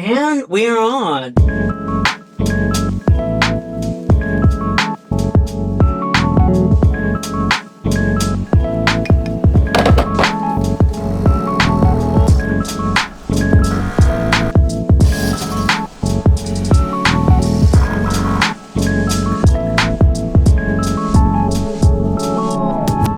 And we're on.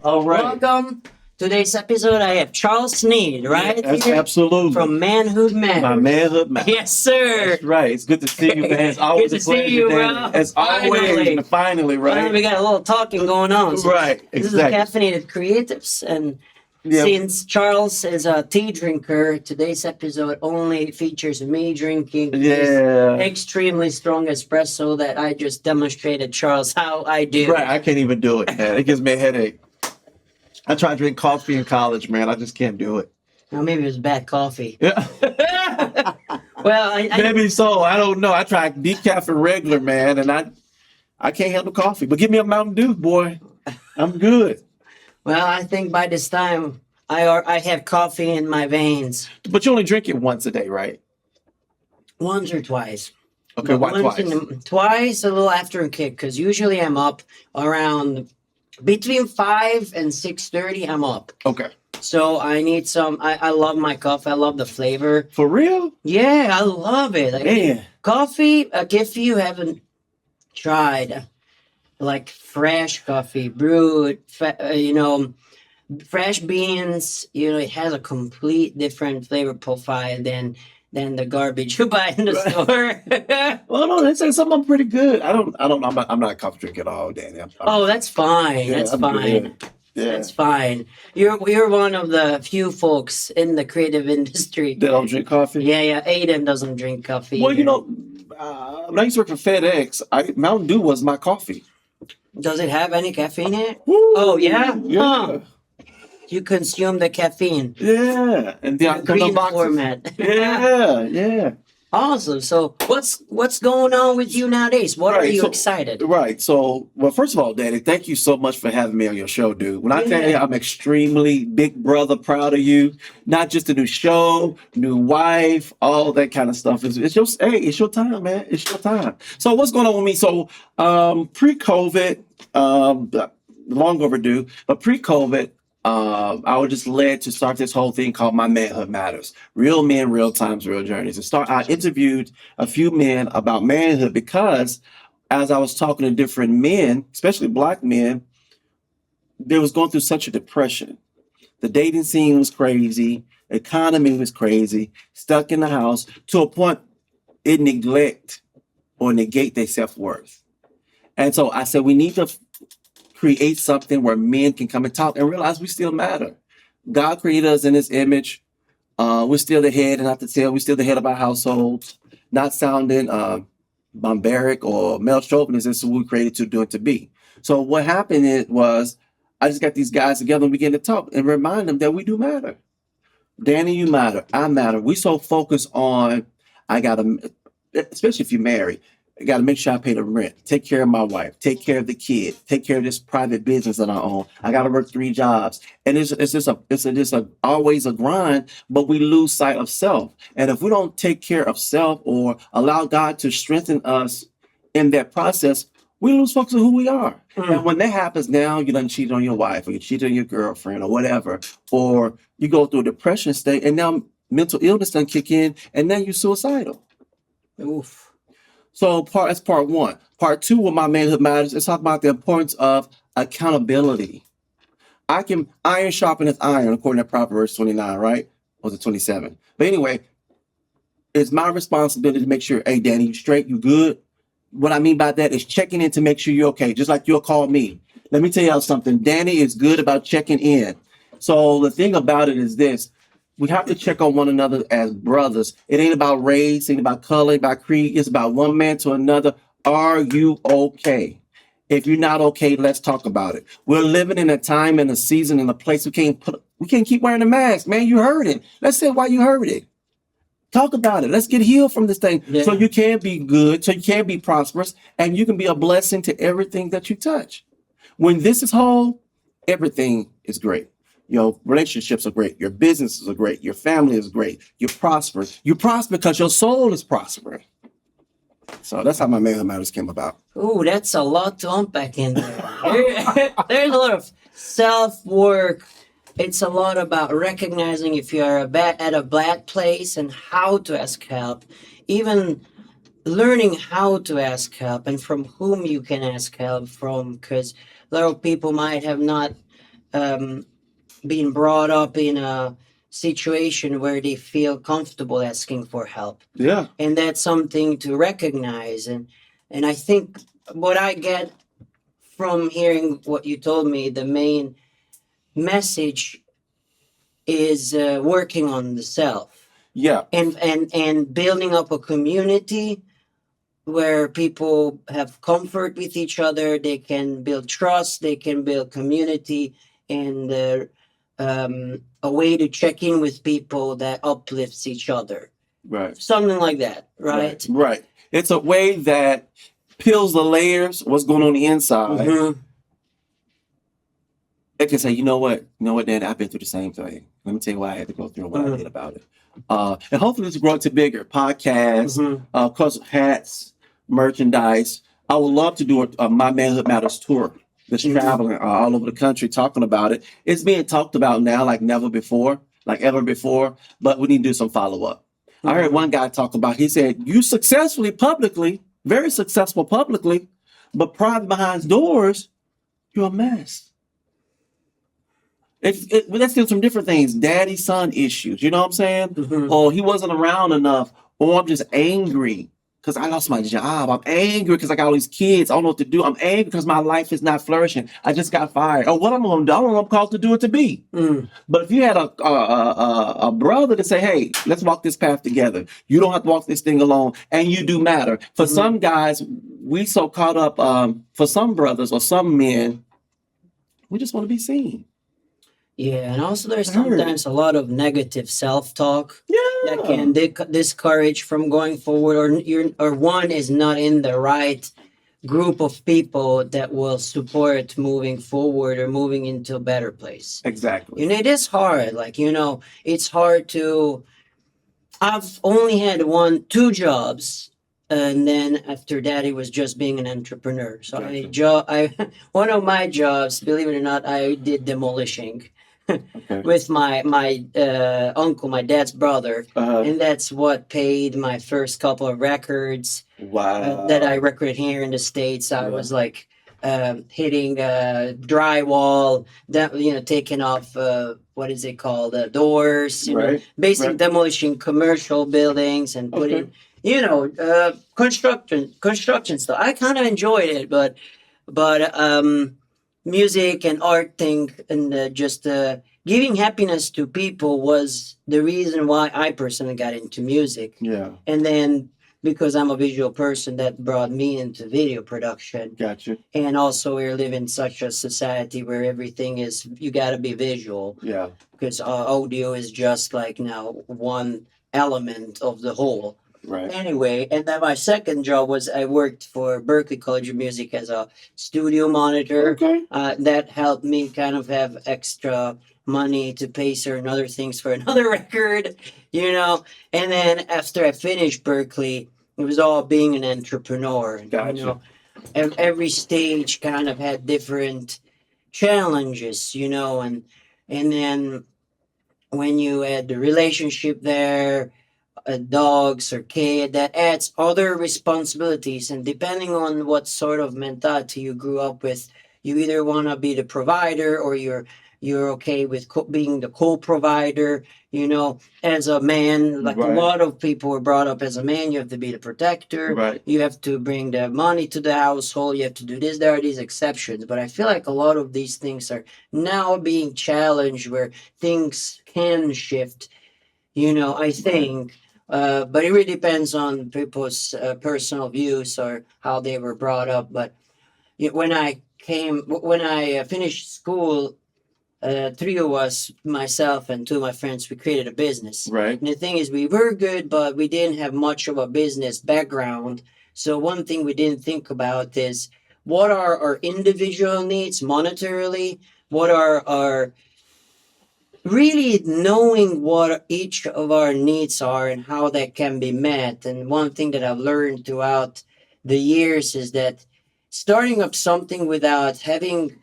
All right. Welcome. Today's episode, I have Charles Sneed, right? That's here absolutely. From Manhood Matters. My Manhood Matters. Yes, sir. That's right. It's good to see you, man. It's always Good a to pleasure, see you, Danny. bro. As always. Finally, right? We got a little talking going on. Right, This exactly. is Caffeinated Creatives, and Yeah. since Charles is a tea drinker, today's episode only features me drinking this Yeah. extremely strong espresso that I just demonstrated Charles how I do. Right. I can't even do it, man. It gives me a headache. I tried to drink coffee in college, man. I just can't do it. Well, maybe it was bad coffee. Yeah. Well, Maybe so. I don't know. I tried decaf and regular, man, and I can't handle coffee. But give me a Mountain Dew, boy. I'm good. Well, I think by this time I have coffee in my veins. But you only drink it once a day, right? Once or twice. Okay, why Once twice? Twice, a little after a kick, because usually I'm up around between 5 and 6:30. I'm up, Okay. so I need some. I love my coffee. I love the flavor. For real? Yeah, I love it. Like, Man. coffee. If you haven't tried, like fresh coffee brewed, fresh beans. It has a complete different flavor profile than the garbage you buy in the store. Well, no, they say something pretty good. I don't know. I'm not a coffee drinker at all, Danny. Oh, that's fine. Yeah, That's I'm fine. good. Yeah. That's fine. You're one of the few folks in the creative industry. They don't drink coffee? Yeah. Aiden doesn't drink coffee. Well, either. when I used to work for FedEx, Mountain Dew was my coffee. Does it have any caffeine in it? Woo! Oh, yeah? Yeah. Huh. You consume the caffeine. Yeah. And the Green boxes. format. Yeah. Awesome. So what's going on with you nowadays? What are Right, you so- excited? Right. So, well, first of all, Danny, thank you so much for having me on your show, dude. When I tell you, Yeah. I'm extremely big brother proud of you. Not just a new show, new wife, all that kind of stuff. It's your time, man. It's your time. So, what's going on with me? So, pre-COVID, long overdue, but pre-COVID, I was just led to start this whole thing called My Manhood Matters. Real men, real times, real journeys. I interviewed a few men about manhood because as I was talking to different men, especially black men, they was going through such a depression. The dating scene was crazy. Economy was crazy. Stuck in the house to a point it negate their self-worth. And so I said, we need to create something where men can come and talk and realize we still matter. God created us in his image. We're still the head and not the tail. We're still the head of our households. Not sounding barbaric or male chauvinist. This is what we created to do it to be. So what happened was I just got these guys together and began to talk and remind them that we do matter. Danny, you matter. I matter. We so focused on, especially if you're married, I got to make sure I pay the rent, take care of my wife, take care of the kid, take care of this private business that I own. I got to work 3 jobs. And it's just always a grind, but we lose sight of self. And if we don't take care of self or allow God to strengthen us in that process, we lose focus on who we are. And when that happens now, you done cheated on your wife or you cheated on your girlfriend or whatever, or you go through a depression state and now mental illness done kick in and now you're suicidal. Oof. So that's part one. Part two of My Manhood Matters is talk about the importance of accountability. Iron sharpeneth iron, according to Proverbs 29, right? Or was it 27? But anyway, it's my responsibility to make sure, hey, Danny, you straight, you good? What I mean by that is checking in to make sure you're okay, just like you'll call me. Let me tell y'all something. Danny is good about checking in. So the thing about it is this. We have to check on one another as brothers. It ain't about race, it ain't about color, about creed. It's about one man to another. Are you okay? If you're not okay, let's talk about it. We're living in a time and a season and a place we can't keep wearing a mask, man. You heard it. Let's say why you heard it. Talk about it. Let's get healed from this thing. Yeah. So you can be good, so you can be prosperous, and you can be a blessing to everything that you touch. When this is whole, everything is great. Your relationships are great. Your businesses are great. Your family is great. You prosper. You prosper because your soul is prospering. So that's how My Manhood Matters came about. Ooh, that's a lot to unpack in there. There's a lot of self work. It's a lot about recognizing if you're at a bad place and how to ask help. Even learning how to ask help and from whom you can ask help from, because a lot of people might have not um, been brought up in a situation where they feel comfortable asking for help, Yeah. and that's something to recognize. And I think what I get from hearing what you told me, the main message is working on the self. Yeah. And building up a community where people have comfort with each other. They can build trust, they can build community, and a way to check in with people that uplifts each other. Right. Something like that, right? Right. It's a way that peels the layers, what's going on the inside. Mhm. It can say, Dad, I've been through the same thing. Let me tell you why I had to go through and what I did about it. And hopefully this grow to bigger podcasts, of course, hats, merchandise. I would love to do a My Manhood Matters tour that's traveling all over the country talking about it. It's being talked about now like never before, like ever before, but we need to do some follow up. I heard one guy talk about, he said, you successfully publicly, very successful publicly, but private behind doors, you're a mess. Let's do some different things. Daddy son issues. You know what I'm saying? Or he wasn't around enough. Or I'm just angry because I lost my job. I'm angry because I got all these kids. I don't know what to do. I'm angry because my life is not flourishing. I just got fired. Or what I'm going to do? I don't know what I'm called to do it to be. But if you had a brother to say, hey, let's walk this path together. You don't have to walk this thing alone. And you do matter. For some guys, we so caught up, for some brothers or some men, we just want to be seen. Yeah, and also there's sometimes a lot of negative self-talk that can discourage from going forward, or one is not in the right group of people that will support moving forward or moving into a better place. Exactly. It is hard. It's hard to. I've only had two jobs, and then after that, it was just being an entrepreneur. So one of my jobs, believe it or not, I did demolishing. With my uncle, my dad's brother, and that's what paid my first couple of records. Wow. That I recorded here in the States. I was like hitting drywall, taking off what is it called, doors, basically demolishing commercial buildings and putting, construction stuff. I kind of enjoyed it, but music and art thing and just giving happiness to people was the reason why I personally got into music. Yeah. And then because I'm a visual person, that brought me into video production. Gotcha. And also we live in such a society where everything is, you got to be visual. Yeah. Because audio is just like now one element of the whole. Right. Anyway, and then my second job was I worked for Berklee College of Music as a studio monitor. Okay. That helped me kind of have extra money to pay certain other things for another record, And then after I finished Berklee, it was all being an entrepreneur. Gotcha. Every stage kind of had different challenges, and then when you had the relationship there, dogs or kid, that adds other responsibilities. And depending on what sort of mentality you grew up with, you either want to be the provider or you're okay with being the co-provider. As a man, like a lot of people were brought up as a man, you have to be the protector. Right. You have to bring the money to the household. You have to do this. There are these exceptions, but I feel like a lot of these things are now being challenged, where things can shift. I think. But it really depends on people's personal views or how they were brought up. But when I finished school, three of us, myself and two of my friends, we created a business. Right. And the thing is, we were good, but we didn't have much of a business background. So one thing we didn't think about is what are our individual needs monetarily? What are our really knowing what each of our needs are and how that can be met. And one thing that I've learned throughout the years is that starting up something without having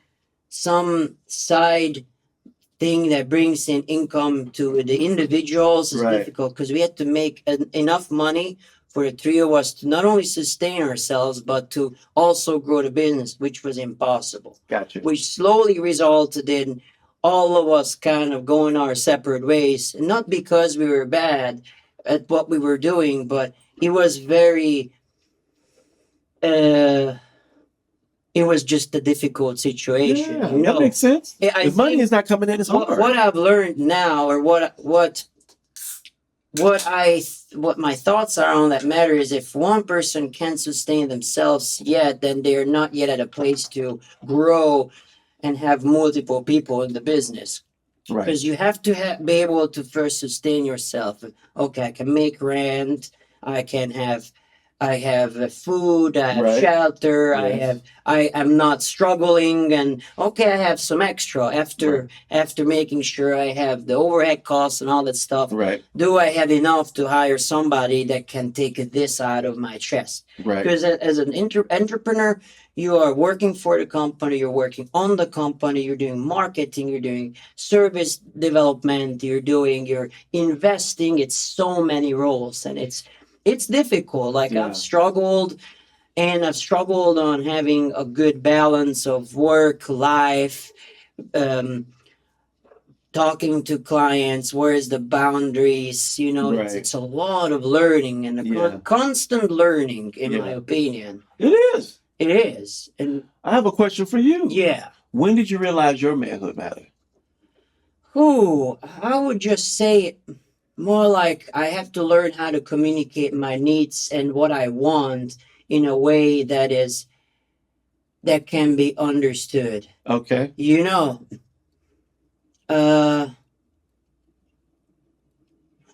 some side thing that brings in income to the individuals is Right. difficult because we had to make enough money for the three of us to not only sustain ourselves but to also grow the business, which was impossible. Gotcha. Which slowly resulted in all of us kind of going our separate ways, not because we were bad at what we were doing, but it was very uh it was just a difficult situation. Yeah, You that know, makes sense. I If money think is not coming in, it's what hard. I've learned now, or what my thoughts are on that matter is if one person can't sustain themselves yet, then they're not yet at a place to grow and have multiple people in the business. Right. Because you have to be able to first sustain yourself. Okay, I can make rent. I can have, I have food. I have Right. shelter. I Yes. have. I am not struggling, and okay, I have some extra Right. after making sure I have the overhead costs and all that stuff. Right. Do I have enough to hire somebody that can take this out of my chest? Right. Because as an entrepreneur, you are working for the company. You're working on the company. You're doing marketing. You're doing service development, you're investing. It's so many roles, and it's difficult. Like Yeah. I've struggled on having a good balance of work life, um, talking to clients, where is the boundaries. It's, Right. it's a lot of learning and Yeah. constant learning, in my Yeah. opinion. It is. It is. And I have a question for you. yeah. When did you realize your manhood mattered? Who I would just say more like I have to learn how to communicate my needs and what I want in a way that can be understood. Okay. You know, uh,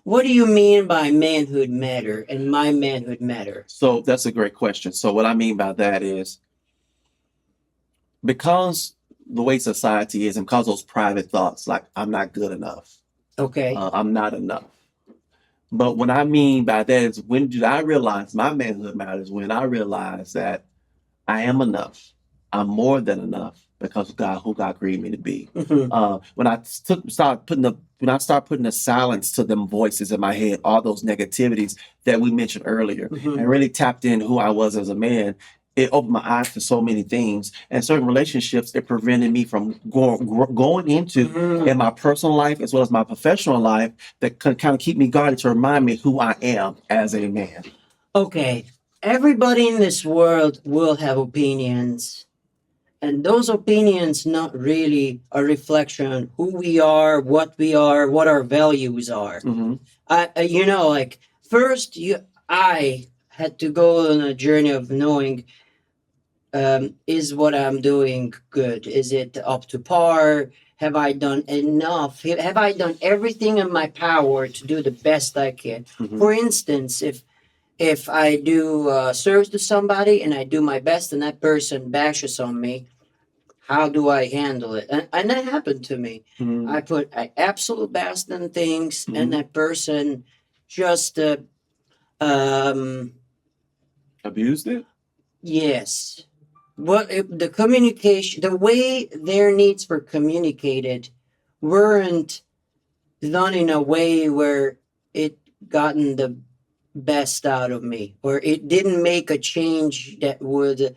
what do you mean by manhood matter and my manhood matter? So that's a great question. So what I mean by that is because the way society is and because those private thoughts like I'm not good enough, Okay. I'm not enough. But what I mean by that is when did I realize my manhood matters? When I realized that I am enough. I'm more than enough because of God, who God created me to be. Mhm. When I start putting a silence to them voices in my head, all those negativities that we mentioned earlier, Mhm. and really tapped in who I was as a man, it opened my eyes to so many things. And certain relationships, it prevented me from going into Mhm. in my personal life as well as my professional life that could kind of keep me guarded to remind me who I am as a man. Okay. Everybody in this world will have opinions, and those opinions not really a reflection on who we are, what our values are. Mm-hmm. Like first, I had to go on a journey of knowing, is what I'm doing good? Is it up to par? Have I done enough? Have I done everything in my power to do the best I can? Mm-hmm. For instance, if I do service to somebody and I do my best and that person bashes on me, how do I handle it? And that happened to me. Mm-hmm. I put an absolute best in things, Mm-hmm. and that person just um Abused it? yes. The communication, the way their needs were communicated, weren't done in a way where it gotten the best out of me, where it didn't make a change that would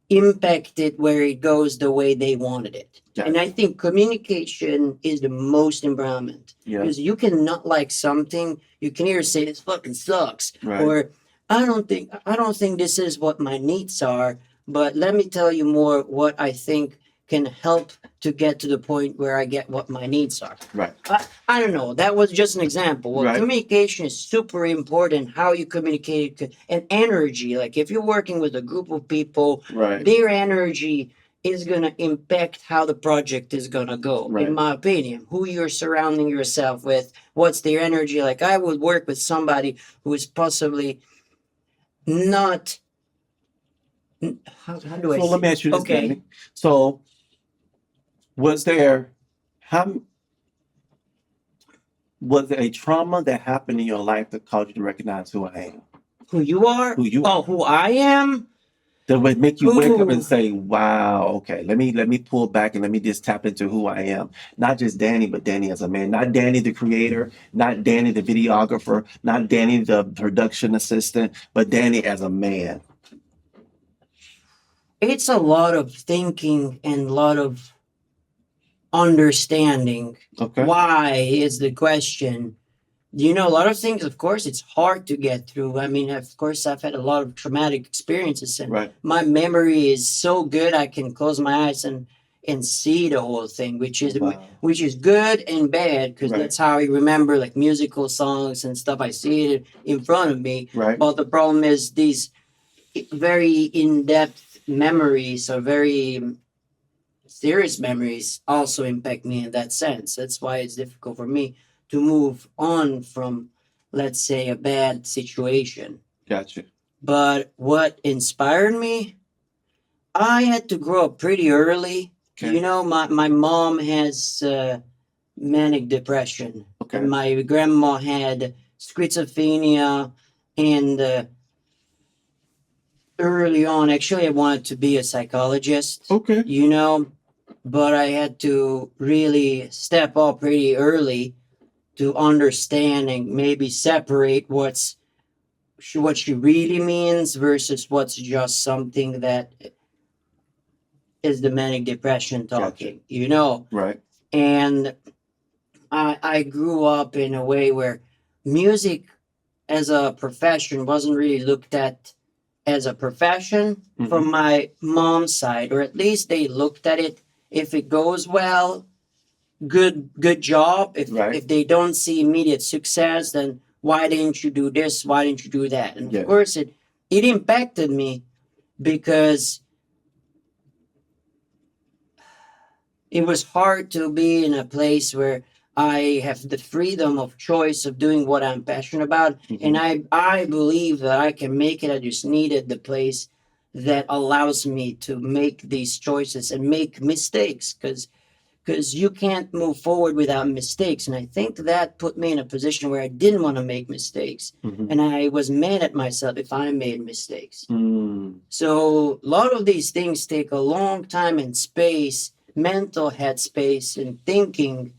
impact it where it goes the way they wanted it. Yeah. And I think communication is the most important. Yeah. Because you can not like something, you can either say this fucking sucks, Right. or I don't think this is what my needs are, but let me tell you more what I think can help to get to the point where I get what my needs are. Right. I don't know. That was just an example. Well, Right. communication is super important. How you communicate and energy. Like if you're working with a group of people, Right. their energy is gonna impact how the project is gonna go. Right. In my opinion, who you're surrounding yourself with, what's their energy like. I would work with somebody who is possibly not. How do I? So let me ask you this, Okay. Danny. So was there how Was there a trauma that happened in your life that caused you to recognize who I am? Who you are? Who you Oh, who I am? that would make you wake up and Ooh. say, "Wow, okay, let me pull back and let me just tap into who I am." Not just Danny, but Danny as a man. Not Danny the creator, not Danny the videographer, not Danny the production assistant, but Danny as a man. It's a lot of thinking and a lot of understanding. Okay. Why is the question? A lot of things, of course, it's hard to get through. I mean, of course, I've had a lot of traumatic experiences, and Right. my memory is so good I can close my eyes and see the whole thing, Wow. which is good and bad because Right. that's how I remember like musical songs and stuff. I see it in front of me. Right. But the problem is these very in-depth memories are very serious memories also impact me in that sense. That's why it's difficult for me to move on from, let's say, a bad situation. Gotcha. But what inspired me, I had to grow up pretty early. Okay. My mom has manic depression, Okay. and my grandma had schizophrenia. And early on, actually, I wanted to be a psychologist. Okay. But I had to really step up pretty early to understand and maybe separate what she really means versus what's just something that is the manic depression talking. Right. And I grew up in a way where music as a profession wasn't really looked at as a profession from my mom's side, or at least they looked at it. If it goes well, good job. Right. If they don't see immediate success, then why didn't you do this? Why didn't you do that? And Yeah. of course, it impacted me because it was hard to be in a place where I have the freedom of choice of doing what I'm passionate about. And I believe that I can make it. I just needed the place that allows me to make these choices and make mistakes because you can't move forward without mistakes. And I think that put me in a position where I didn't want to make mistakes. And I was mad at myself if I made mistakes. So a lot of these things take a long time and space, mental headspace, and thinking,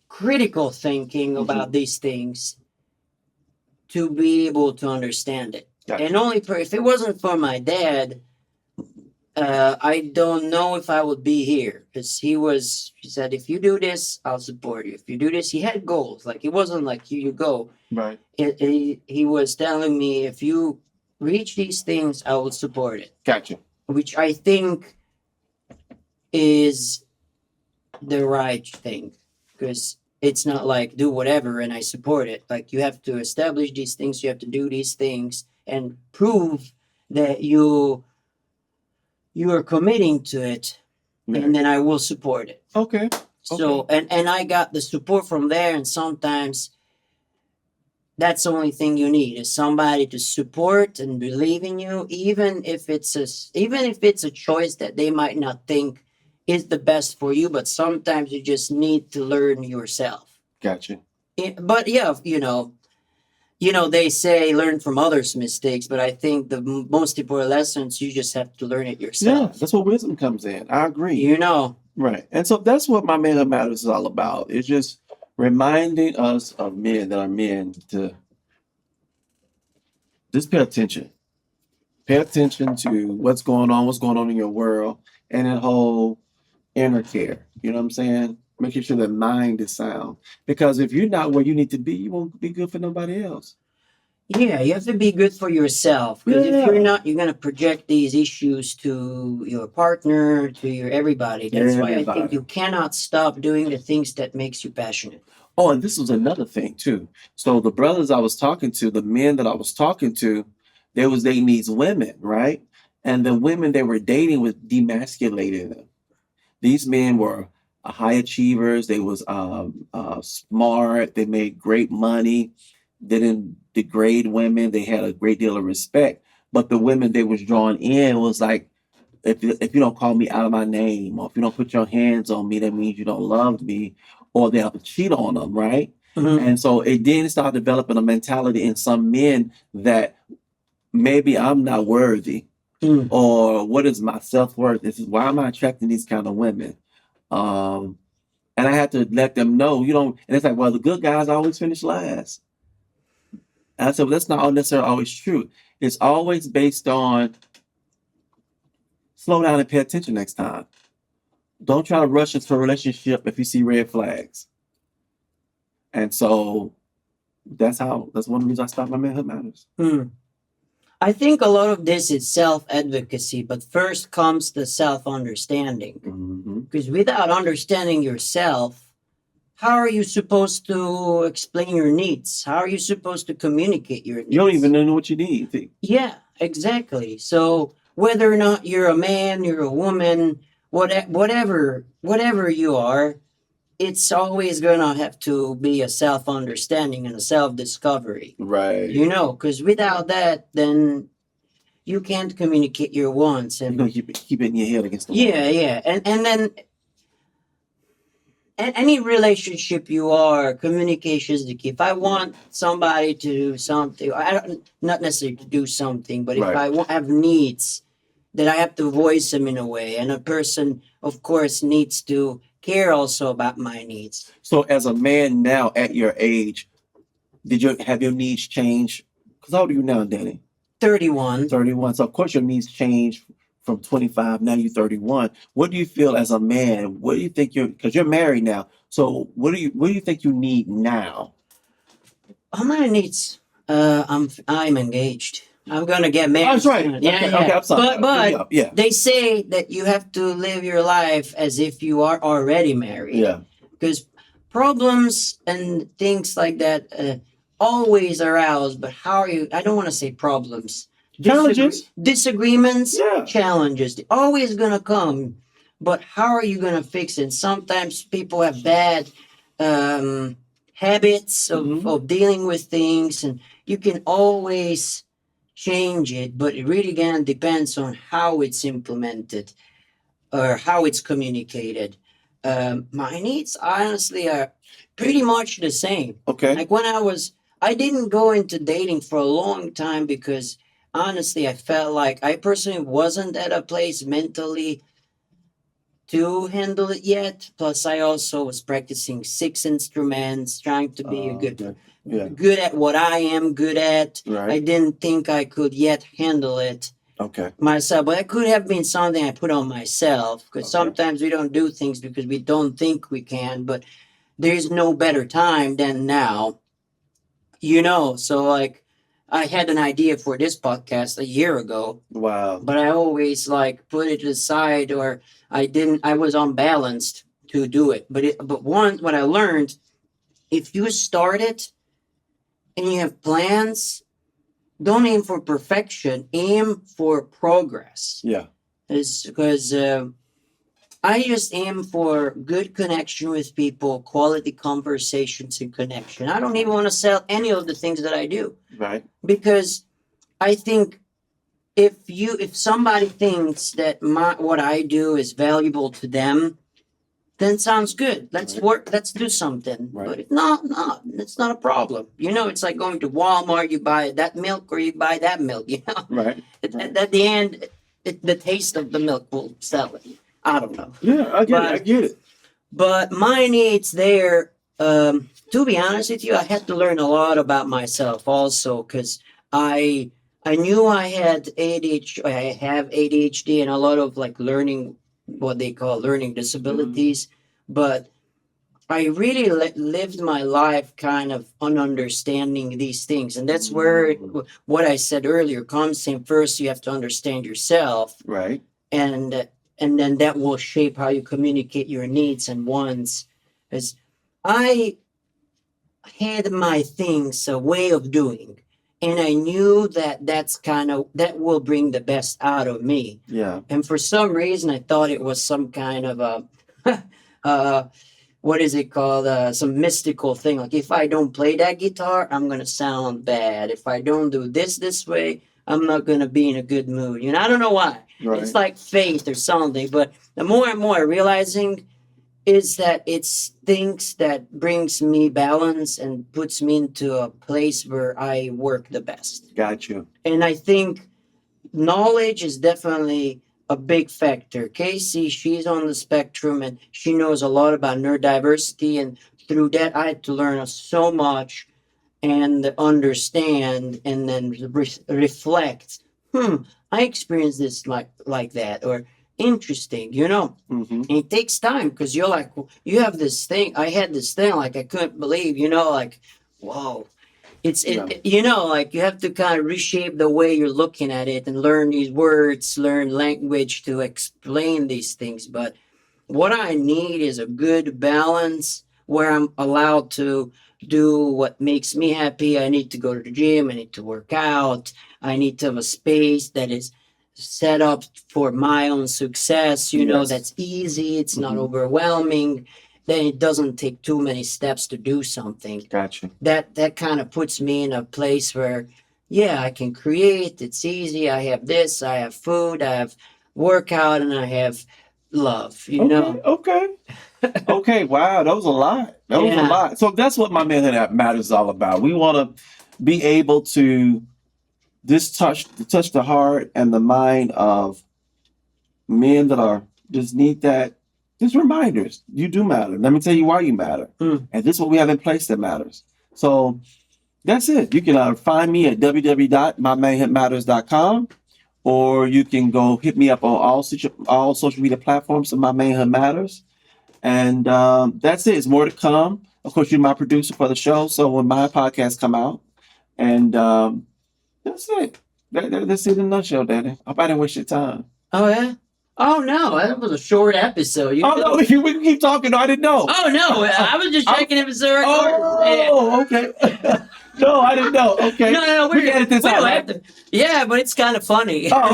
critical thinking about these things to be able to understand it. Gotcha. And if it wasn't for my dad, I don't know if I would be here because he said, if you do this, I'll support you. If you do this, he had goals. Like, it wasn't like, here you go. Right. He was telling me, if you reach these things, I will support it. Gotcha. Which I think is the right thing because it's not like do whatever and I support it. Like, you have to establish these things, you have to do these things and prove that you are committing to it, and then I will support it. Okay. So and I got the support from there, and sometimes that's the only thing you need is somebody to support and believe in you, even if it's a choice that they might not think is the best for you, but sometimes you just need to learn yourself. Gotcha. But yeah, they say learn from others' mistakes, but I think the most important lessons, you just have to learn it yourself. Yeah, that's where wisdom comes in. I agree. Right. And so that's what My Manhood Matters is all about. It's just reminding us of men that are men to just pay attention. Pay attention to what's going on in your world, and that whole inner care. You know what I'm saying? Making sure that mind is sound. Because if you're not where you need to be, you won't be good for nobody else. Yeah, you have to be good for yourself because if you're not, you're going to project these issues to your partner, to your everybody. That's why I think you cannot stop doing the things that makes you passionate. Oh, and this was another thing too. So the brothers I was talking to, the men that I was talking to, they was dating these women, right? And the women they were dating was demasculating them. These men were high achievers. They was smart. They made great money. They didn't degrade women. They had a great deal of respect. But the women they was drawn in was like, if you don't call me out of my name, or if you don't put your hands on me, that means you don't love me, or they'll cheat on them, right? Mhm. And so it then start developing a mentality in some men that maybe I'm not worthy, Mm. or what is my self-worth? This is why am I attracting these kind of women? And I had to let them know, and it's like, well, the good guys always finish last. And I said, well, that's not necessarily always true. It's always based on slow down and pay attention next time. Don't try to rush into a relationship if you see red flags. And so that's one of the reasons I started My Manhood Matters. Mm. I think a lot of this is self-advocacy, but first comes the self-understanding. Mm-hmm. Because without understanding yourself, how are you supposed to explain your needs? How are you supposed to communicate your needs? You don't even know what you need. Yeah, exactly. So whether or not you're a man, you're a woman, whatever you are, it's always gonna have to be a self-understanding and a self-discovery. Right. Because without that, then you can't communicate your wants. You're And gonna keep it in your head against the wall. yeah, and then any relationship you are, communication is the key. If I want somebody to do something, I don't not necessarily to do something, but if Right. have needs, that I have to voice them in a way, and a person, of course, needs to care also about my needs. So as a man now at your age, have your needs changed? Because how old are you now, Danny? 31. 31. So of course your needs changed from 25. Now you're 31. What do you feel as a man? What do you think because you're married now? So what do you think you need now? My needs. I'm engaged. I'm gonna get married. Oh, that's right. soon. Yeah, Okay, yeah. okay, I'm sorry. But Yeah. they say that you have to live your life as if you are already married. Yeah. Because problems and things like that always arouse. But how are you? I don't want to say problems. Challenges. Disagreements, Yeah. challenges. They're always gonna come. But how are you gonna fix it? Sometimes people have bad habits of dealing with things, and you can always change it, but it really again depends on how it's implemented or how it's communicated. My needs honestly are pretty much the same. Okay. Like I didn't go into dating for a long time because honestly, I felt like I personally wasn't at a place mentally to handle it yet. Plus, I also was practicing 6 instruments, trying to be good at what I am good at. Right. I didn't think I could yet handle it myself, but it could have been something I put on myself. Because sometimes we don't do things because we don't think we can. But there's no better time than now. So like I had an idea for this podcast a year ago. Wow. But I always like put it aside, or I was unbalanced to do it. But what I learned, if you start it and you have plans, don't aim for perfection, aim for progress. Yeah. It's because I just aim for good connection with people, quality conversations and connection. I don't even want to sell any of the things that I do. Right. Because I think if somebody thinks that what I do is valuable to them, then sounds good. Let's work. Let's do something. Right. But if not, it's not a problem. It's like going to Walmart. You buy that milk or you buy that milk. Right. At the end, the taste of the milk will sell it. I don't know. Yeah, I get it. But my needs there. To be honest with you, I had to learn a lot about myself also because I knew I had ADHD. I have ADHD and a lot of like learning, what they call learning disabilities. But I really lived my life kind of on understanding these things, and that's where what I said earlier comes in. First, you have to understand yourself, right, and then that will shape how you communicate your needs and wants. As I had my things, a way of doing, and I knew that that will bring the best out of me. Yeah. And for some reason, I thought it was some kind of a, what is it called? Some mystical thing. Like if I don't play that guitar, I'm gonna sound bad. If I don't do this way, I'm not gonna be in a good mood. I don't know why. Right. It's like faith or something. But the more and more realizing, is that it's things that brings me balance and puts me into a place where I work the best. Got you. And I think knowledge is definitely a big factor. Casey, she's on the spectrum and she knows a lot about neurodiversity. And through that, I had to learn so much and understand and then reflect. I experienced this like that, or interesting, Mm-hmm. And it takes time because you're like, you have this thing. I had this thing, like I couldn't believe, like, whoa. Yeah. Like you have to kind of reshape the way you're looking at it and learn these words, learn language to explain these things. But what I need is a good balance where I'm allowed to do what makes me happy. I need to go to the gym. I need to work out. I need to have a space that is set up for my own success, Yes. that's easy. It's not Mhm. overwhelming. Then it doesn't take too many steps to do something. Gotcha. That kind of puts me in a place where, yeah, I can create. It's easy. I have this, I have food, I have workout, and I have love, Okay. Okay. Okay. Wow. That was a lot. That was a Yeah. lot. So that's what My Manhood Matters is all about. We want to be able to just touch the heart and the mind of men that are just need that, just reminders. You do matter. Let me tell you why you matter. And this is what we have in place that matters. So that's it. You can find me at www.mymanhoodmatters.com, or you can go hit me up on all social media platforms of My Manhood Matters. And that's it. It's more to come. Of course, you're my producer for the show. So when my podcast come out, and that's it. That's it in a nutshell, Daddy. I hope I didn't waste your time. Oh yeah. Oh no, that was a short episode. Oh no, we can keep talking. No, I didn't know. Oh no, I was just checking if it's a record. Oh, okay. No, I didn't know. Okay. No, we can edit this we out. don't Right? have to. Yeah, but it's kind of funny. Oh,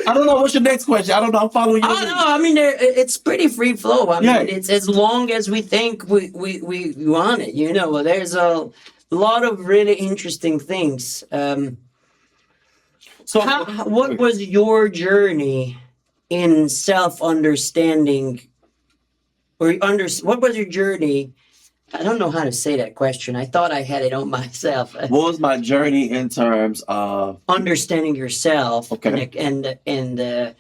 I don't know. What's your next question? I don't know. I'm following you. Oh no, I mean it's pretty free flow. I Yeah. mean, it's as long as we think we want it. There's a lot of really interesting things. So, What was your journey in self-understanding, what was your journey? I don't know how to say that question. I thought I had it on myself. what was my journey in terms of Understanding yourself, Okay. and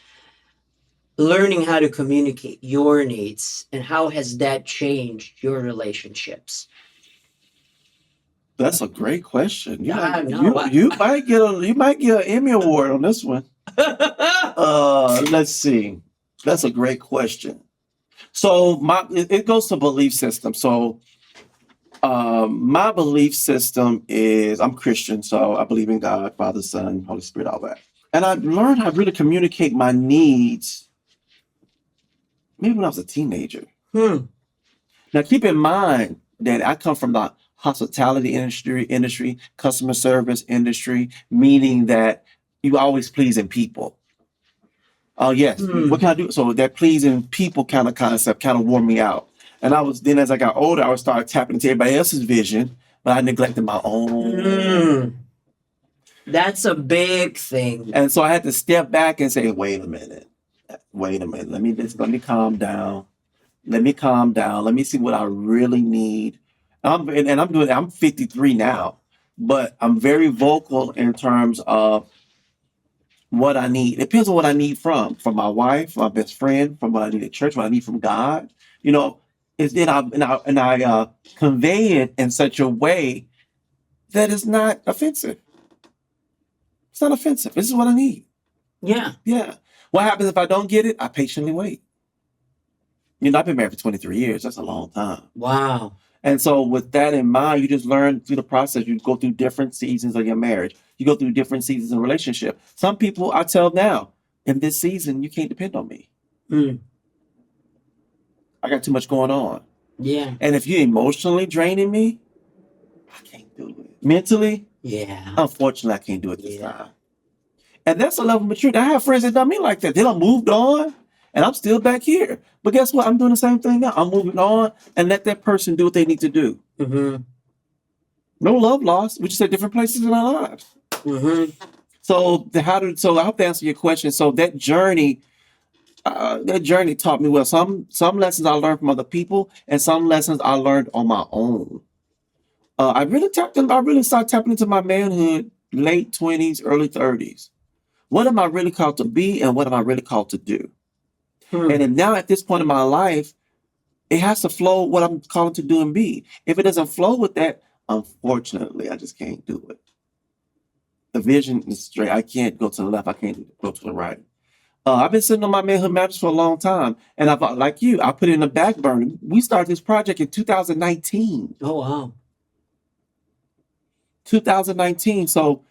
learning how to communicate your needs, and how has that changed your relationships? That's a great question. You I might, know. you might get an Emmy award on this one. Let's see. That's a great question. So it goes to belief system. So my belief system is I'm Christian, so I believe in God, Father, Son, Holy Spirit, all that. And I learned how to really communicate my needs maybe when I was a teenager. Now keep in mind that I come from the hospitality industry, customer service industry, meaning that you always pleasing people. Oh yes, what can I do? So that pleasing people kind of concept kind of wore me out. And then as I got older, I would start tapping into everybody else's vision, but I neglected my own. That's a big thing. And so I had to step back and say, wait a minute. Let me calm down. Let me calm down. Let me see what I really need. I'm 53 now, but I'm very vocal in terms of what I need. It depends on what I need from my wife, my best friend, from what I need at church, what I need from God. I convey it in such a way that is not offensive. It's not offensive. This is what I need. Yeah. Yeah. What happens if I don't get it? I patiently wait. I've been married for 23 years. That's a long time. Wow. And so with that in mind, you just learn through the process. You go through different seasons of your marriage. You go through different seasons of relationship. Some people I tell now, in this season, you can't depend on me. I got too much going on. Yeah. And if you're emotionally draining me, I can't do it. Mentally, yeah. Unfortunately, I can't do it this time. And that's a level of maturity. I have friends that done me like that. They done moved on, and I'm still back here. But guess what? I'm doing the same thing now. I'm moving on and let that person do what they need to do. No love lost. We just at different places in our lives. So I hope to answer your question. So that journey, that journey taught me well. Some lessons I learned from other people, and some lessons I learned on my own. I really started tapping into my manhood late 20s, early 30s. What am I really called to be, and what am I really called to do? And then now at this point in my life, it has to flow what I'm called to do and be. If it doesn't flow with that, unfortunately, I just can't do it. The vision is straight. I can't go to the left. I can't go to the right. I've been sitting on my manhood matters for a long time, and I've like you, I put it in the back burner. We started this project in 2019. Oh wow. 2019. So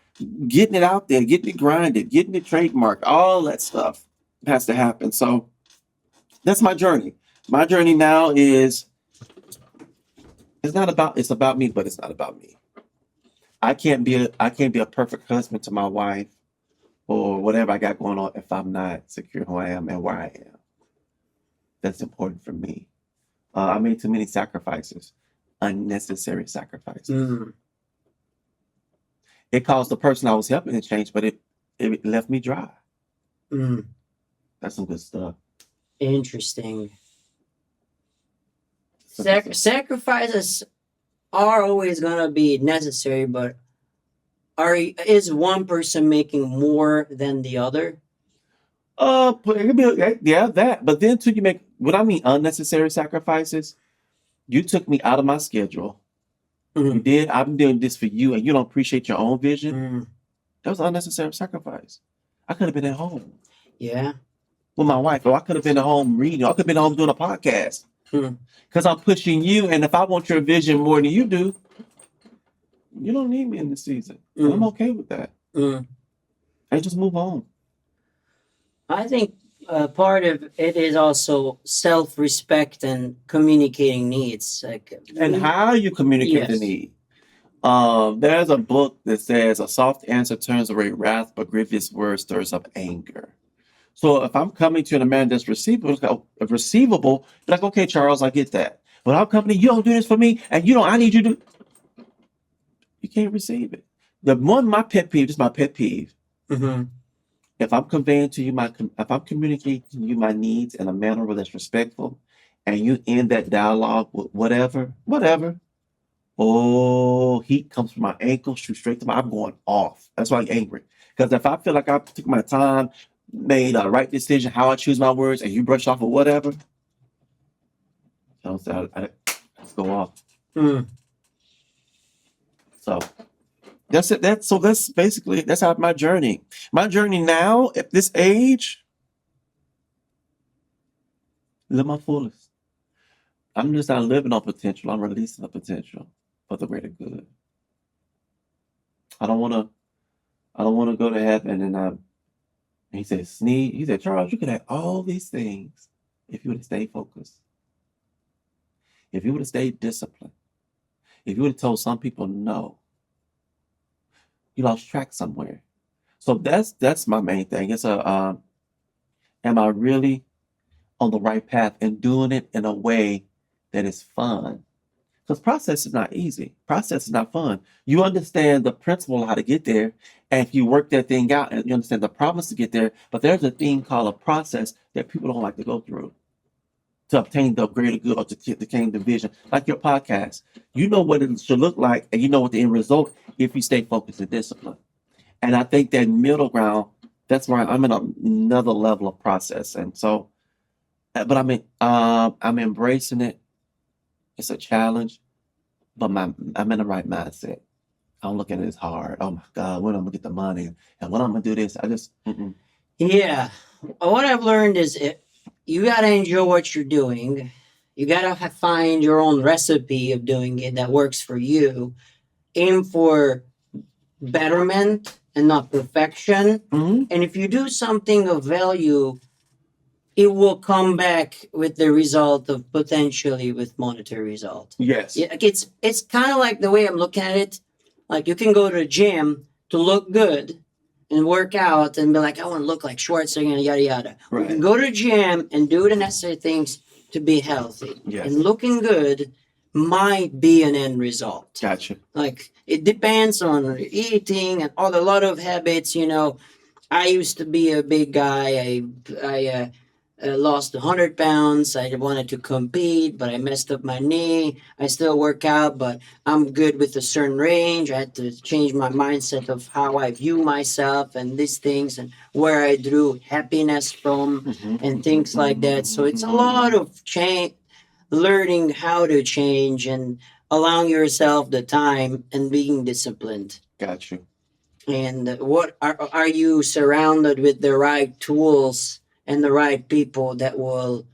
getting it out there, getting it grinded, getting it trademarked, all that stuff has to happen. So that's my journey. My journey now is it's about me, but it's not about me. I can't be a perfect husband to my wife or whatever I got going on if I'm not secure who I am and where I am. That's important for me. I made too many sacrifices, unnecessary sacrifices. It caused the person I was helping to change, but it left me dry. That's some good stuff. Interesting. Sacrifices are always gonna be necessary, but is one person making more than the other? But it could be, yeah, that. But then too, you make what I mean unnecessary sacrifices. You took me out of my schedule. You did. I'm doing this for you, and you don't appreciate your own vision. That was an unnecessary sacrifice. I could have been at home. Yeah. With my wife, or I could have been at home reading. I could have been at home doing a podcast. Because I'm pushing you, and if I want your vision more than you do, you don't need me in this season. I'm okay with that. I just move on. I think part of it is also self-respect and communicating needs. And how you communicate the need. There's a book that says a soft answer turns away wrath, but grievous words stirs up anger. So if I'm coming to a man that's receivable, like, okay, Charles, I get that. But I'm coming, you don't do this for me, and I need you to. You can't receive it. My pet peeve, this is my pet peeve. If I'm conveying to you if I'm communicating to you my needs in a manner that's respectful, and you end that dialogue with whatever, heat comes from my ankle, shoot straight to I'm going off. That's why I'm angry. Because if I feel like I took my time, made a right decision, how I choose my words, and you brush off or whatever, I let's go off. So that's it. That's basically how my journey. My journey now at this age, live my fullest. I'm just not living on potential. I'm releasing the potential for the greater good. I don't want to go to heaven and he said, Sneed, he said, Charles, you could have all these things if you would have stayed focused. If you would have stayed disciplined. If you would have told some people no. You lost track somewhere. So that's my main thing. It's am I really on the right path and doing it in a way that is fun? Because process is not easy. Process is not fun. You understand the principle of how to get there, and if you work that thing out and you understand the promise to get there, but there's a thing called a process that people don't like to go through to obtain the greater good or to obtain the vision. Like your podcast. You know what it should look like, and you know what the end result if you stay focused and disciplined. And I think that middle ground, that's where I'm in another level of process. And so, but I'm embracing it. It's a challenge, but I'm in the right mindset. I don't look at it as hard. Oh my God, when I'm gonna get the money and when I'm gonna do this, I just Yeah. What I've learned is you gotta enjoy what you're doing. You gotta find your own recipe of doing it that works for you. Aim for betterment and not perfection. And if you do something of value, it will come back with the result of potentially with monetary result. Yes. Yeah, like it's kind of like the way I'm looking at it. Like you can go to a gym to look good and work out and be like, I want to look like Schwarzenegger and yada yada. Right. You can go to a gym and do the necessary things to be healthy. Yes. And looking good might be an end result. Gotcha. Like it depends on eating and a lot of habits. I used to be a big guy. lost 100 pounds. I wanted to compete, but I messed up my knee. I still work out, but I'm good with a certain range. I had to change my mindset of how I view myself and these things and where I drew happiness from and things like that. So it's a lot of change, learning how to change and allowing yourself the time and being disciplined. Got you. And what are you surrounded with the right tools and the right people that will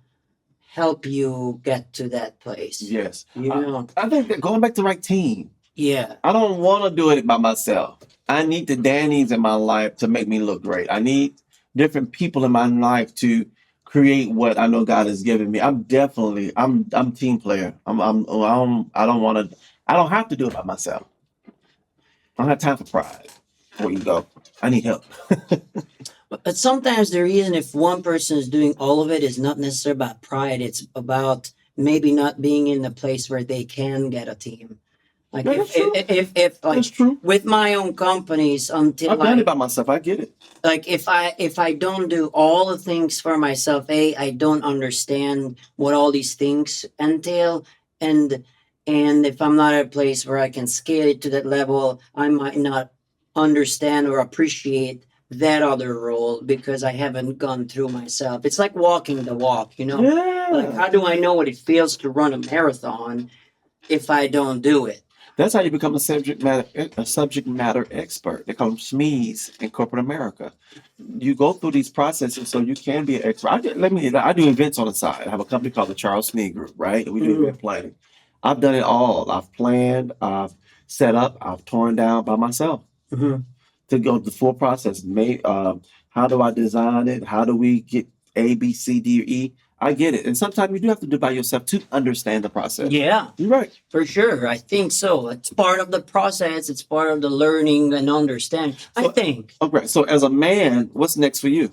help you get to that place? Yes. You know, I think that going back to the right team. yeah. I don't want to do it by myself. I need the Dannies in my life to make me look great. I need different people in my life to create what I know God has given me. I'm team player. I don't want to. I don't have to do it by myself. I don't have time for pride or ego. I need help. But sometimes the reason if one person is doing all of it is not necessarily about pride. It's about maybe not being in a place where they can get a team. Like Yeah, that's true. if like That's true. with my own companies until I've done it I by myself. I get it. like if I don't do all the things for myself, I don't understand what all these things entail, and and if I'm not at a place where I can scale it to that level, I might not understand or appreciate that other role because I haven't gone through myself. It's like walking the walk, you know. Like Yeah. how do I know what it feels to run a marathon if I don't do it? That's how you become a subject matter expert. They call them SMEs in corporate America. You go through these processes so you can be an expert. I do events on the side. I have a company called the Charles Sneed Group, right? We do event planning. I've done it all. I've planned, I've set up, I've torn down by myself Mhm. to go the full process. How do I design it? How do we get A, B, C, D, or E? I get it. And sometimes you do have to do it by yourself to understand the process. Yeah, You're right. for sure. I think so. It's part of the process. It's part of the learning and understanding. I So, think. okay. So as a man, what's next for you?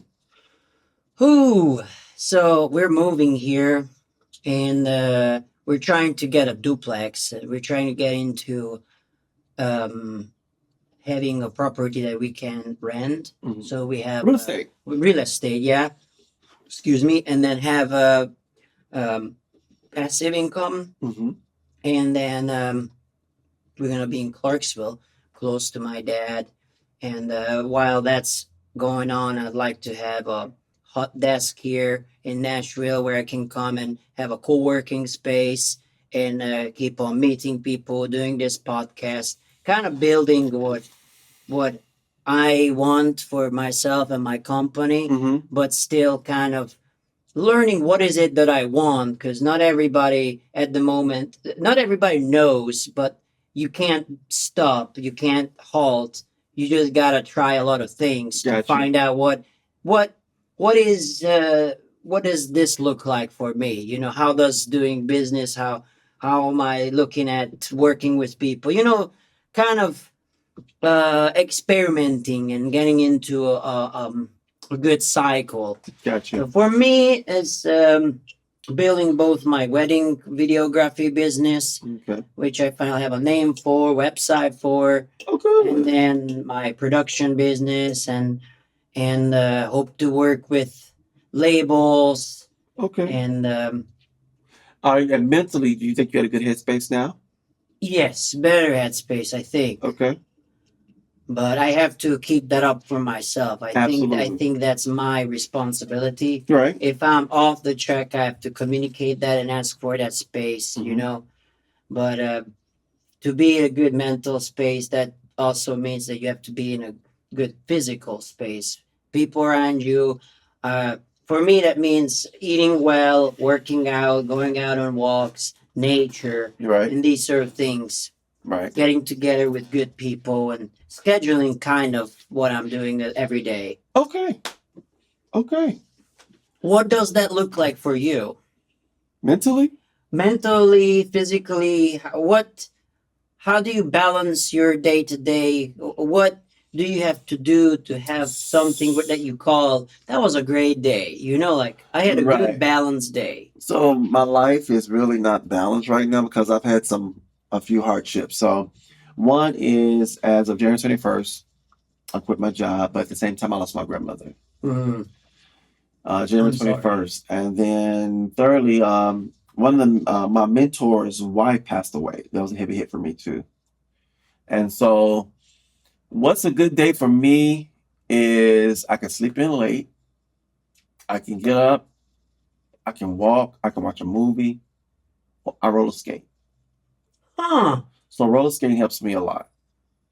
Who? So we're moving here, and we're trying to get a duplex. We're trying to get into um, having a property that we can rent. Mhm. So we have Real estate. real estate. Yeah. Excuse me, and then have a passive income, Hmm. and then we're gonna be in Clarksville, close to my dad. And while that's going on, I'd like to have a hot desk here in Nashville where I can come and have a co-working space and keep on meeting people, doing this podcast, kind of building what I want for myself and my company, Hmm. but still kind of learning what is it that I want because not everybody at the moment, not everybody knows, but you can't stop, you can't halt. You just gotta try a lot of things to Got you. find out what what is what does this look like for me? You know, how does doing business, how am I looking at working with people? You know, kind of experimenting and getting into a good cycle. Got So you. for me, it's building both my wedding videography business, Okay. which I finally have a name for, website for, and Okay. then my production business, and hope to work with labels Okay. and And mentally, do you think you're at a good headspace now? yes, better headspace, I think. Okay. But I have to keep that up for myself. I Absolutely. think that's my responsibility. Right. If I'm off the track, I have to communicate that and ask for that space, you Mhm. know. But to be in a good mental space, that also means that you have to be in a good physical space. People around you. For me, that means eating well, working out, going out on walks, nature, You're right. and these sort of things. Right. Getting together with good people and scheduling kind of what I'm doing every day. Okay. Okay. What does that look like for you? Mentally? Mentally, physically, how do you balance your day to day? What do you have to do to have something that you call that was a great day? You know, like I had a good Right. balanced day. So my life is really not balanced right now because I've had a few hardships. So one is as of January 21st, I quit my job, but at the same time I lost my grandmother. Mm, January I'm twenty sorry. first, and then thirdly, one of my mentor's wife passed away. That was a heavy hit for me too. And so, what's a good day for me is I can sleep in late, I can get up, I can walk, I can watch a movie, I roller skate. Huh. So roller skating helps me a lot.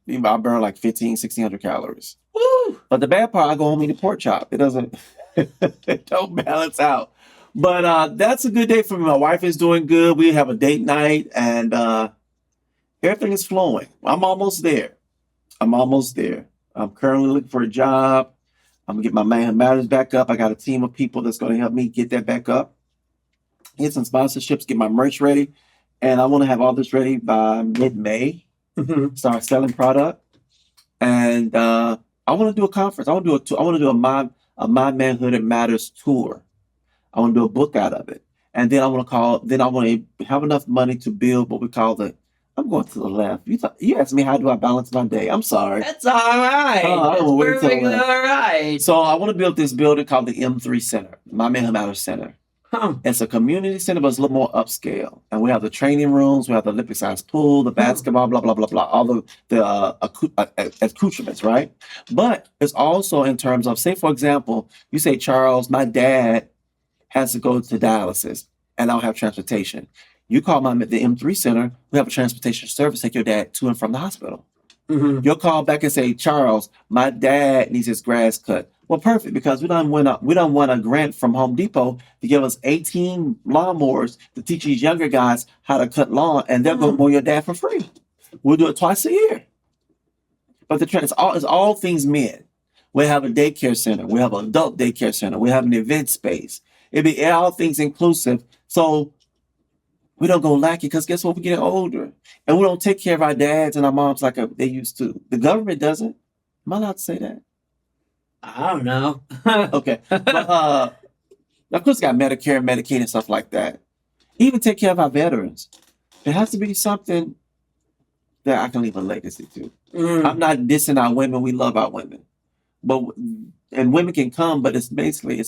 You know, I burn like 1,600 calories. Woo. But the bad part, I go home and eat a pork chop. It doesn't, it don't balance out. But that's a good day for me. My wife is doing good. We have a date night and everything is flowing. I'm almost there. I'm almost there. I'm currently looking for a job. I'm gonna get my Manhood Matters back up. I got a team of people that's gonna help me get that back up. Get some sponsorships, get my merch ready. And I want to have all this ready by mid-May. Start selling product. And I want to do a conference. I want to do a My Manhood Matters tour. I want to do a book out of it, and then I want to have enough money to build what we call the. I'm going to the left. You asked me how do I balance my day. I'm sorry. That's all right. I That's went to the perfectly left. all right. So I want to build this building called the M3 Center, My Manhood Matters Center. Huh. It's a community center, but it's a little more upscale. And we have the training rooms, we have the Olympic-sized pool, the basketball, blah, blah, blah, blah, all the accoutrements, right? But it's also in terms of, say, for example, you say, Charles, my dad has to go to dialysis, and I don't have transportation. You call the M3 Center, we have a transportation service, take your dad to and from the hospital. You'll call back and say, Charles, my dad needs his grass cut. Well, perfect, because we don't want a grant from Home Depot to give us 18 lawnmowers to teach these younger guys how to cut lawn, and they'll go mow your dad for free. We'll do it twice a year. But it's all things men. We have a daycare center. We have an adult daycare center. We have an event space. It'd be all things inclusive. So we don't go lacking because guess what? We're getting older. And we don't take care of our dads and our moms like they used to. The government doesn't. Am I allowed to say that? I don't know. Okay. But, of course, got Medicare, Medicaid, and stuff like that. Even take care of our veterans. There has to be something that I can leave a legacy to. I'm not dissing our women. We love our women. And women can come, but it's basically,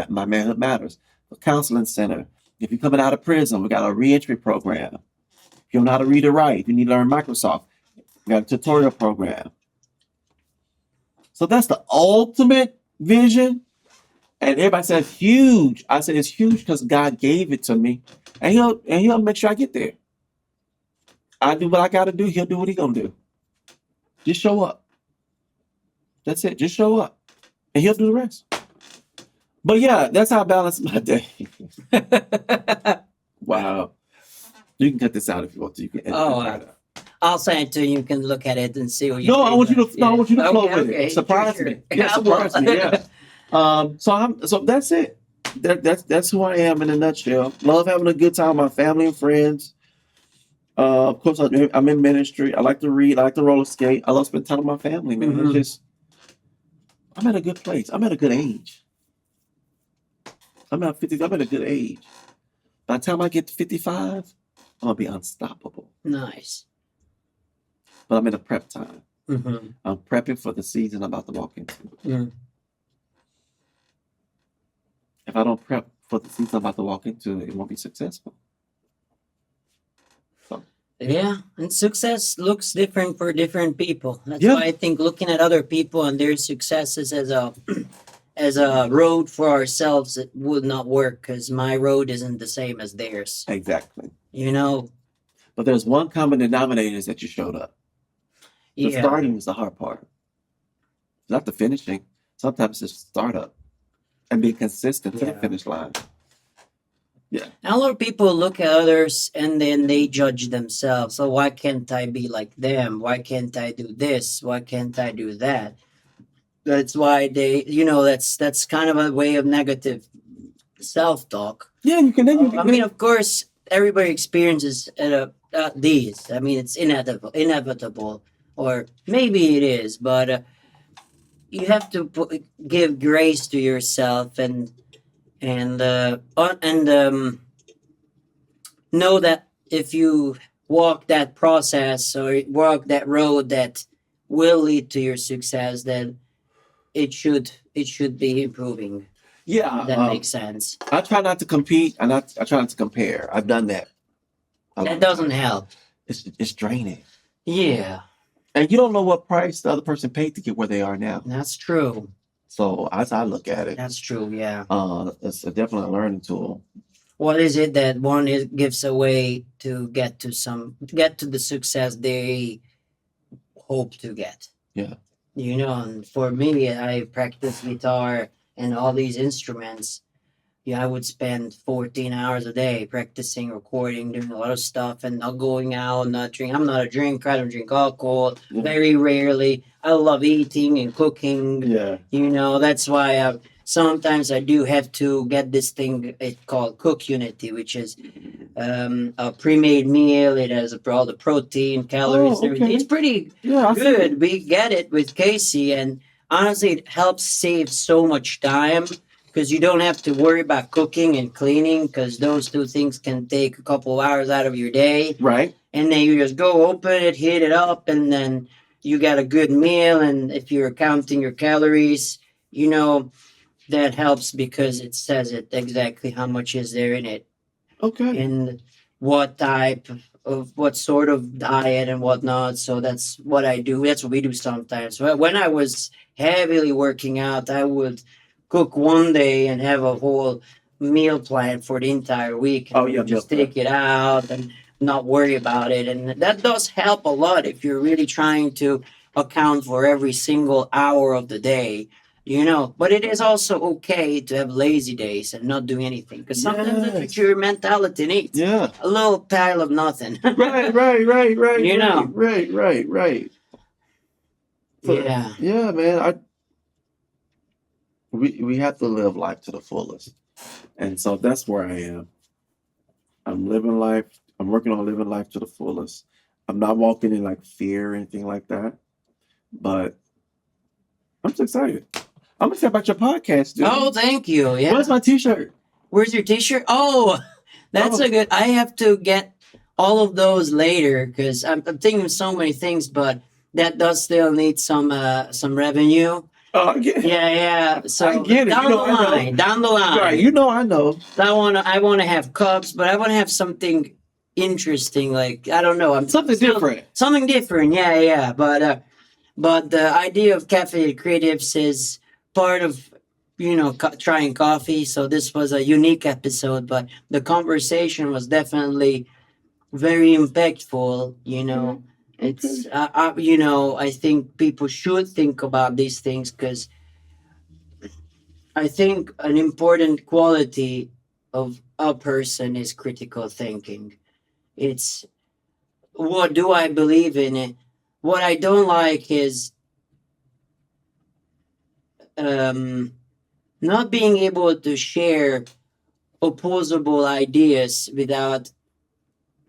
My Manhood Matters. The counseling center. If you're coming out of prison, we got a reentry program. If you don't know how to read or write, if you need to learn Microsoft, we got a tutorial program. So that's the ultimate vision. And everybody says huge. I say it's huge because God gave it to me. And he'll make sure I get there. I do what I gotta do, he'll do what he gonna do. Just show up. That's it. Just show up. And he'll do the rest. But yeah, that's how I balance my day. Wow. You can cut this out if you want to. You can edit it out. I'll send it to you. You can look at it and see what you No, think. I want you to I want you to flow with Okay. it. Surprise Sure. me. Yeah, surprise me. Yeah. So that's it. That's who I am in a nutshell. Love having a good time with my family and friends. Of course, I'm in ministry. I like to read. I like to roller skate. I love spending time with my family, man. It's just, I'm at a good place. I'm at a good age. I'm at a good age. By the time I get to 55, I'm gonna be unstoppable. Nice. But I'm in a prep time. I'm prepping for the season I'm about to walk into. If I don't prep for the season I'm about to walk into, it won't be successful. Yeah, and success looks different for different people. That's why I think looking at other people and their successes as a road for ourselves, it would not work because my road isn't the same as theirs. Exactly. You know. But there's one common denominator is that you showed up. The starting is the hard part. Not the finishing. Sometimes it's startup and being consistent to the finish line. Yeah. A lot of people look at others and then they judge themselves. So why can't I be like them? Why can't I do this? Why can't I do that? That's why that's kind of a way of negative self-talk. Yeah, you can. I mean, of course, everybody experiences these. I mean, it's inevitable, or maybe it is, but you have to give grace to yourself and know that if you walk that process or walk that road that will lead to your success, then it should be improving. Yeah, That makes sense. I try not to compete, and I try not to compare. I've done that. That doesn't help. It's draining, Yeah, and you don't know what price the other person paid to get where they are now. that's true. So as I look at it, That's true. Yeah. it's a definitely a learning tool. What is it that one gives away to get to the success they hope to get? Yeah. You know, and for me, I practice guitar and all these instruments. Yeah, I would spend 14 hours a day practicing, recording, doing a lot of stuff, and not going out, not drink. I'm not a drinker. I don't drink alcohol. Yeah. Very rarely. I love eating and cooking. Yeah. You know, that's why sometimes I do have to get this thing it called Cook Unity, which is a pre-made meal. It has all the protein, calories, and everything. Okay. It's pretty Yeah, I see it. good. We get it with Casey, and honestly, it helps save so much time because you don't have to worry about cooking and cleaning because those two things can take a couple of hours out of your day. Right. And then you just go open it, heat it up, and then you got a good meal. And if you're counting your calories, you know, that helps because it says it exactly how much is there in it Okay. and what type of what sort of diet and whatnot. So that's what I do. That's what we do sometimes. When I was heavily working out, I would cook one day and have a whole meal plan for the entire week. And Oh, yeah, just meal take it out and not worry about it. And that does help a lot if you're really trying to account for every single hour of the day. You know, but it is also okay to have lazy days and not do anything because sometimes that's what Yes. your mentality needs. Yeah. A little pile of nothing. Right. You know. Right. So, Yeah. yeah, man. We have to live life to the fullest, and so that's where I am. I'm living life. I'm working on living life to the fullest. I'm not walking in like fear or anything like that, but I'm just excited. I'm excited about your podcast, dude. Oh, thank you. Yeah. Where's my T-shirt? Where's your T-shirt? Oh, that's Oh. a good. I have to get all of those later because I'm thinking of so many things, but that does still need some revenue. Oh, I get it. Yeah. So I get it. down You know, the I know. line, down the line. Right. You know, I know. I wanna have cups, but I wanna have something interesting. Like I don't know. I'm Something still- different. Something different. Yeah. But the idea of Caffeinated Creatives is part of trying coffee. So this was a unique episode, but the conversation was definitely very impactful. You know, it's I think people should think about these things because I think an important quality of a person is critical thinking. It's what do I believe in it? What I don't like is not being able to share opposable ideas without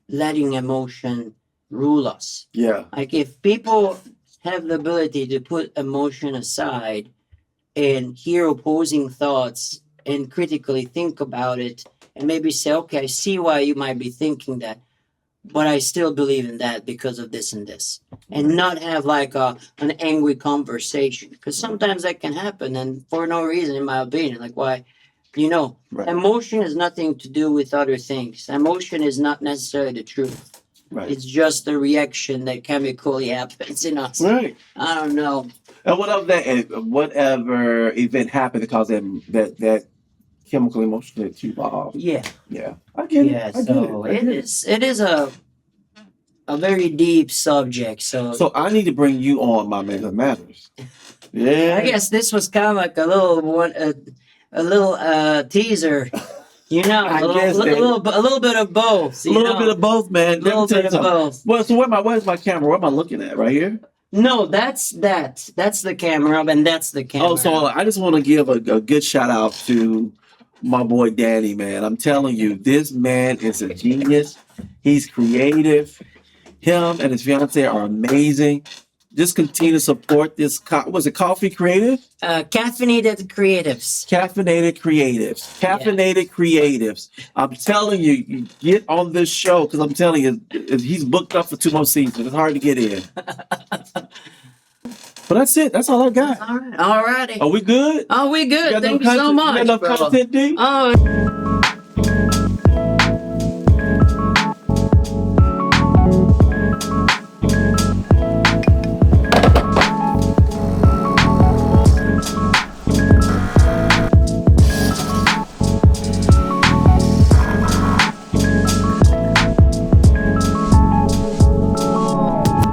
letting emotion rule us. Yeah. Like if people have the ability to put emotion aside and hear opposing thoughts and critically think about it and maybe say, okay, I see why you might be thinking that, but I still believe in that because of this and this. And not have like an angry conversation because sometimes that can happen and for no reason, in my opinion. Like, why? Right. Emotion has nothing to do with other things. Emotion is not necessarily the truth. Right. It's just a reaction that chemically happens in us. Right. I don't know. And whatever event happened to cause that chemical emotion to evolve. Yeah. Yeah. I get Yeah. it. I So get it. it is a very deep subject. So I need to bring you on My Manhood Matters. Yeah. I guess this was kind of like a little one, a little teaser. You know, I a guess, man. little bit of both. A little bit of both, man. A little bit of both. Well, so where's my camera? Where am I looking at? Right here? No, that's the camera, and that's the camera. Oh, so I just want to give a good shout out to my boy Danny, man. I'm telling you, this man is a genius. He's creative. Him and his fiance are amazing. Just continue to support this. Was it Coffee Creative? Caffeinated Creatives. Caffeinated Creatives. Caffeinated Creatives. I'm telling you, you get on this show because I'm telling you, he's booked up for 2 more seasons. It's hard to get in. But that's it. That's all I got. All right. All righty. Are we good? Oh, we good. got Thank enough you so content- you got much, enough brother. content, D? Oh.